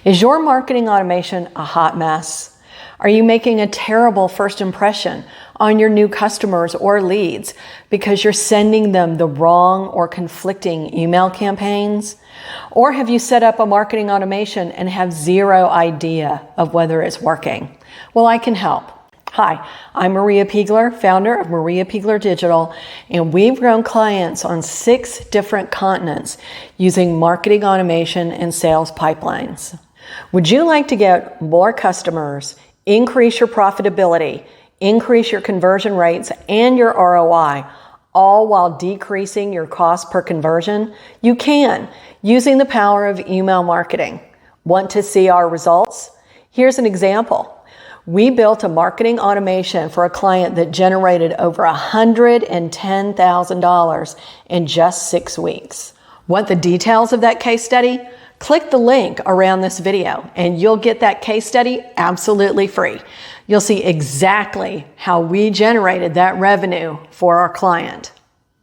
Is your marketing automation a hot mess? Are you making a terrible first impression on your new customers or leads because you're sending them the wrong or conflicting email campaigns? Or have you set up a marketing automation and have zero idea of whether it's working? Well, I can help. Hi, I'm Maria Peagler, founder of Maria Peagler Digital, and we've grown clients on 6 different continents using marketing automation and sales pipelines. Would you like to get more customers, increase your profitability, increase your conversion rates and your ROI, all while decreasing your cost per conversion? You can, using the power of email marketing. Want to see our results? Here's an example. We built a marketing automation for a client that generated over $110,000 in just 6 weeks. Want the details of that case study? Click the link around this video and you'll get that case study absolutely free. You'll see exactly how we generated that revenue for our client.